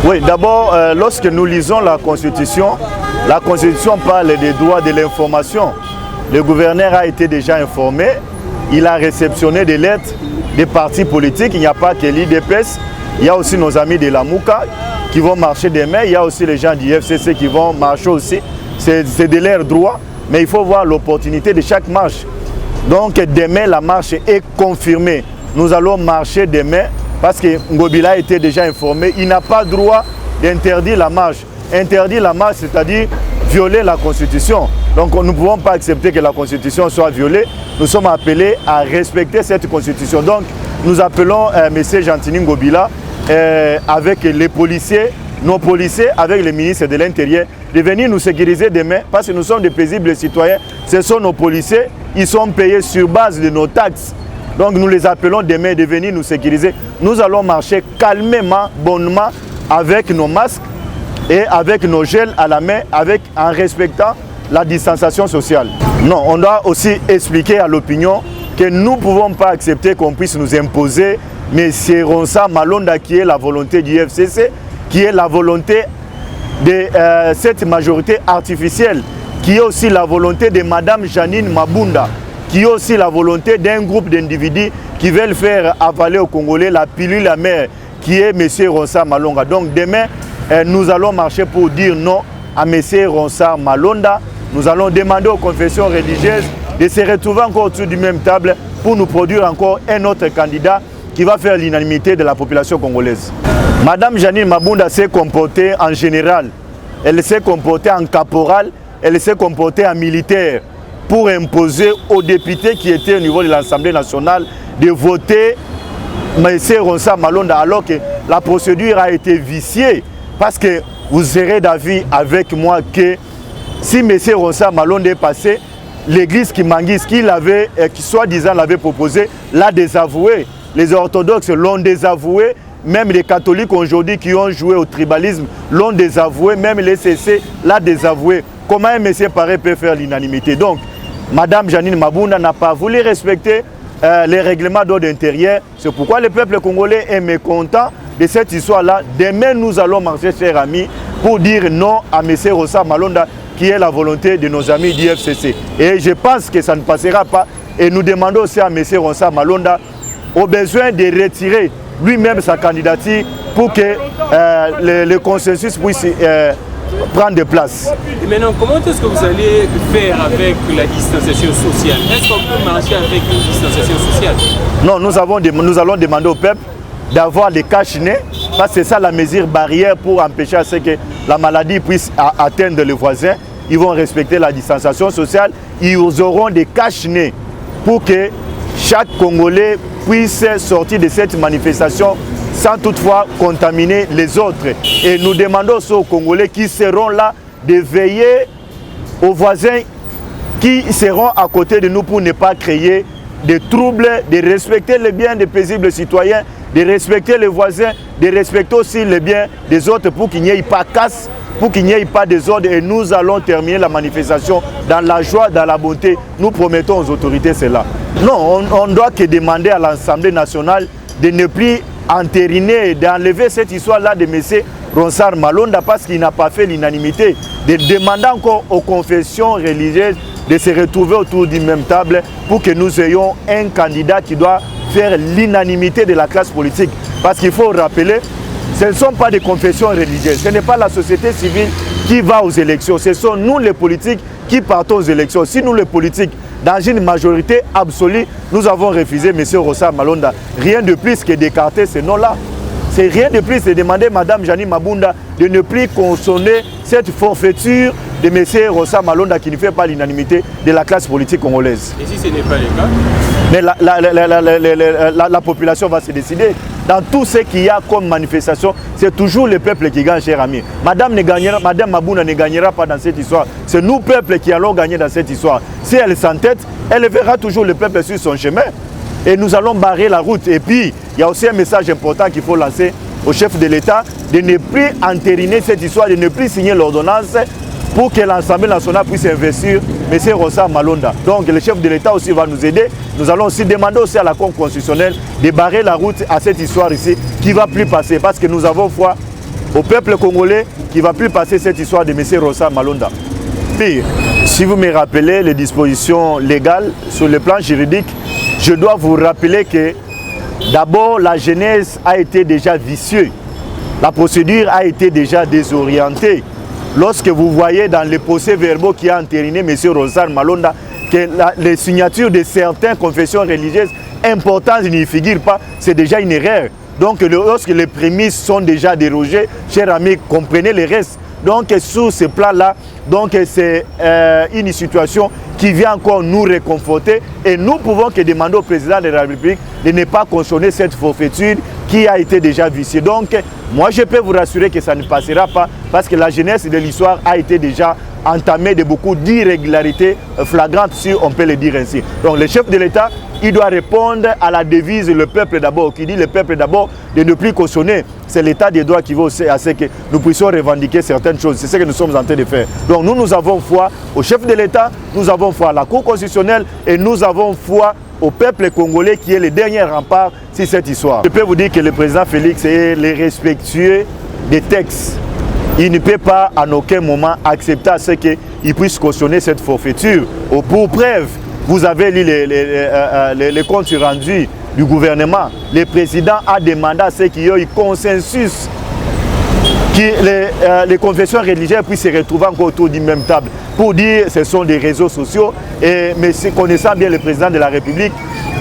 Oui, d'abord, lorsque nous lisons la Constitution parle des droits de l'information. Le gouverneur a été déjà informé, il a réceptionné des lettres des partis politiques. Il n'y a pas que l'IDPS, il y a aussi nos amis de la Mouka qui vont marcher demain, il y a aussi les gens du FCC qui vont marcher aussi. C'est de leur droit, mais il faut voir l'opportunité de chaque marche. Donc demain, la marche est confirmée. Nous allons marcher demain parce que Ngobila a été déjà informé. Il n'a pas droit d'interdire la marche. Interdire la marche, c'est-à-dire violer la Constitution. Donc nous ne pouvons pas accepter que la Constitution soit violée. Nous sommes appelés à respecter cette Constitution. Donc nous appelons M. Gentini Ngobila avec les policiers, nos policiers, avec les ministres de l'Intérieur, de venir nous sécuriser demain parce que nous sommes des paisibles citoyens. Ce sont nos policiers, ils sont payés sur base de nos taxes. Donc nous les appelons demain de venir nous sécuriser. Nous allons marcher calmement, bonnement, avec nos masques et avec nos gels à la main, en respectant la distanciation sociale. Non, on doit aussi expliquer à l'opinion que nous ne pouvons pas accepter qu'on puisse nous imposer M. Ronsa Malonda, qui est la volonté du FCC, qui est la volonté de cette majorité artificielle, qui est aussi la volonté de Mme Janine Mabunda, qui est aussi la volonté d'un groupe d'individus qui veulent faire avaler aux Congolais la pilule amère, qui est M. Ronsa Malonga. Donc demain, nous allons marcher pour dire non à M. Ronsa Malonda. Nous allons demander aux confessions religieuses de se retrouver encore autour du même table pour nous produire encore un autre candidat qui va faire l'unanimité de la population congolaise. Madame Janine Mabunda s'est comportée en général, elle s'est comportée en caporal, elle s'est comportée en militaire pour imposer aux députés qui étaient au niveau de l'Assemblée nationale de voter M. Ronsa Malonda, alors que la procédure a été viciée. Parce que vous serez d'avis avec moi que si M. Ronsa Malonda est passé, l'église Kimangis, qui soi-disant l'avait proposé, l'a désavoué. Les orthodoxes l'ont désavoué, même les catholiques aujourd'hui qui ont joué au tribalisme l'ont désavoué, même les CC l'a désavoué. Comment un monsieur pareil peut faire l'unanimité? Donc, Mme Janine Mabunda n'a pas voulu respecter les règlements d'ordre intérieur. C'est pourquoi le peuple congolais est mécontent de cette histoire-là. Demain, nous allons marcher, chers amis, pour dire non à M. Ronsa Malonda, qui est la volonté de nos amis du FCC. Et je pense que ça ne passera pas. Et nous demandons aussi à M. Ronsa Malonda, au besoin de retirer lui-même sa candidature pour que le consensus puisse prendre de place. Et maintenant, comment est-ce que vous allez faire avec la distanciation sociale? Est-ce qu'on peut marcher avec une distanciation sociale? Non, nous allons demander au peuple d'avoir des cache-nez, parce que c'est ça la mesure barrière pour empêcher à ce que la maladie puisse atteindre les voisins. Ils vont respecter la distanciation sociale, ils auront des cache-nez pour que chaque Congolais puisse sortir de cette manifestation sans toutefois contaminer les autres. Et nous demandons aussi aux Congolais qui seront là de veiller aux voisins qui seront à côté de nous pour ne pas créer de troubles, de respecter les biens des paisibles citoyens, de respecter les voisins, de respecter aussi les biens des autres pour qu'il n'y ait pas casse, pour qu'il n'y ait pas de désordre. Et nous allons terminer la manifestation dans la joie, dans la bonté. Nous promettons aux autorités cela. Non, on doit que demander à l'Assemblée nationale de ne plus entériner, d'enlever cette histoire-là de M. Ronsa Malonda parce qu'il n'a pas fait l'unanimité, de demander encore aux confessions religieuses de se retrouver autour d'une même table pour que nous ayons un candidat qui doit faire l'unanimité de la classe politique. Parce qu'il faut rappeler, ce ne sont pas des confessions religieuses, ce n'est pas la société civile qui va aux élections, ce sont nous les politiques qui partons aux élections. Si nous les politiques, dans une majorité absolue, nous avons refusé M. Ronsa Malonda. Rien de plus que d'écarter ce nom-là. C'est rien de plus de demander à Mme Janine Mabunda de ne plus consommer cette forfaiture de M. Ronsa Malonda qui ne fait pas l'unanimité de la classe politique congolaise. Et si ce n'est pas le cas? Mais la population va se décider. Dans tout ce qu'il y a comme manifestation, c'est toujours le peuple qui gagne, cher ami. Madame Mabunda ne gagnera pas dans cette histoire. C'est nous, peuple, qui allons gagner dans cette histoire. Si elle s'entête, elle verra toujours le peuple sur son chemin. Et nous allons barrer la route. Et puis, il y a aussi un message important qu'il faut lancer au chef de l'État, de ne plus entériner cette histoire, de ne plus signer l'ordonnance pour que l'Assemblée nationale puisse investir M. Ronsa Malonda. Donc le chef de l'État aussi va nous aider. Nous allons aussi demander aussi à la Cour constitutionnelle de barrer la route à cette histoire ici qui ne va plus passer parce que nous avons foi au peuple congolais qui ne va plus passer cette histoire de M. Rosar Malonda. Pire, si vous me rappelez les dispositions légales sur le plan juridique, je dois vous rappeler que d'abord la genèse a été déjà vicieuse. La procédure a été déjà désorientée. Lorsque vous voyez dans les procès-verbaux qui a entériné M. Rosar Malonda que les signatures de certaines confessions religieuses importantes n'y figurent pas, c'est déjà une erreur. Donc lorsque les prémices sont déjà dérogées, chers amis, comprenez les restes. Donc sur ce plan-là, c'est une situation qui vient encore nous réconforter et nous pouvons que demander au président de la République de ne pas cautionner cette forfaiture qui a été déjà viciée. Donc moi je peux vous rassurer que ça ne passera pas parce que la jeunesse de l'histoire a été déjà entamée de beaucoup d'irrégularités flagrantes, si on peut le dire ainsi. Donc le chef de l'État, il doit répondre à la devise le peuple d'abord, qui dit le peuple d'abord de ne plus cautionner. C'est l'État des droits qui va aussi à ce que nous puissions revendiquer certaines choses. C'est ce que nous sommes en train de faire. Donc nous avons foi au chef de l'État, nous avons foi à la Cour constitutionnelle et nous avons foi au peuple congolais qui est le dernier rempart sur cette histoire. Je peux vous dire que le président Félix est le respectueux des textes. Il ne peut pas en aucun moment accepter à ce qu'il puisse cautionner cette forfaiture. Pour preuve, vous avez lu les comptes rendus du gouvernement. Le président a demandé à ce qu'il y ait un consensus, que les confessions religieuses puissent se retrouver encore autour d'une même table. Pour dire que ce sont des réseaux sociaux, mais connaissant bien le président de la République,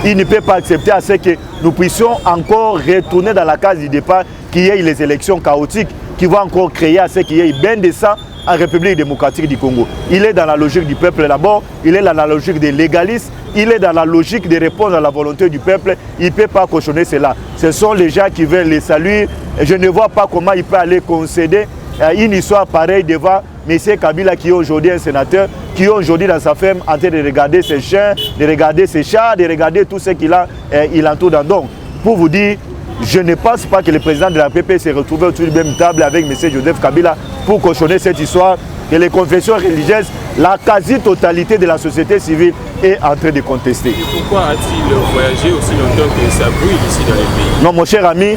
il ne peut pas accepter à ce que nous puissions encore retourner dans la case du départ, qu'il y ait les élections chaotiques, qui vont encore créer à ce qu'il y ait bien de sang en République démocratique du Congo. Il est dans la logique du peuple d'abord, il est dans la logique des légalistes, il est dans la logique de répondre à la volonté du peuple. Il ne peut pas cautionner cela. Ce sont les gens qui veulent les saluer. Je ne vois pas comment il peut aller concéder une histoire pareille devant M. Kabila qui est aujourd'hui un sénateur, qui est aujourd'hui dans sa ferme en train de regarder ses chiens, de regarder ses chats, de regarder tout ce qu'il a, il entoure dans. Donc, pour vous dire, je ne pense pas que le président de la PP s'est retrouvé autour de la même table avec M. Joseph Kabila pour cautionner cette histoire que les confessions religieuses, la quasi-totalité de la société civile est en train de contester. Et pourquoi a-t-il voyagé aussi longtemps que ça brûle ici dans le pays? Non, mon cher ami,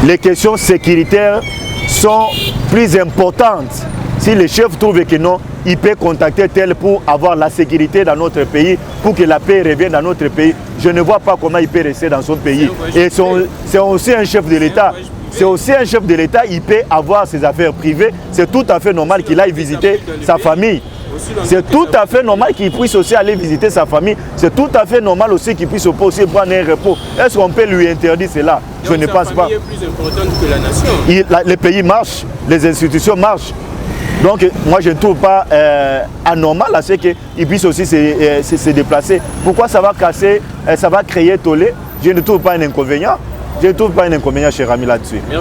les questions sécuritaires sont plus importantes. Si le chef trouve que non, il peut contacter tel pour avoir la sécurité dans notre pays, pour que la paix revienne dans notre pays. Je ne vois pas comment il peut rester dans son pays. Et c'est aussi un chef de l'État. C'est aussi un chef de l'État, il peut avoir ses affaires privées. C'est tout à fait normal qu'il aille visiter sa famille. C'est tout à fait normal qu'il puisse aussi aller visiter sa famille. C'est tout à fait normal aussi qu'il puisse aussi prendre un repos. Est-ce qu'on peut lui interdire cela? Je ne pense pas. La famille est plus importante que la nation. Le pays marche, les institutions marchent. Donc moi je ne trouve pas anormal à ce qu'il puisse aussi se déplacer. Pourquoi ça va casser, ça va créer tollé? Je ne trouve pas un inconvénient. Je ne trouve pas un inconvénient, cher ami, là-dessus.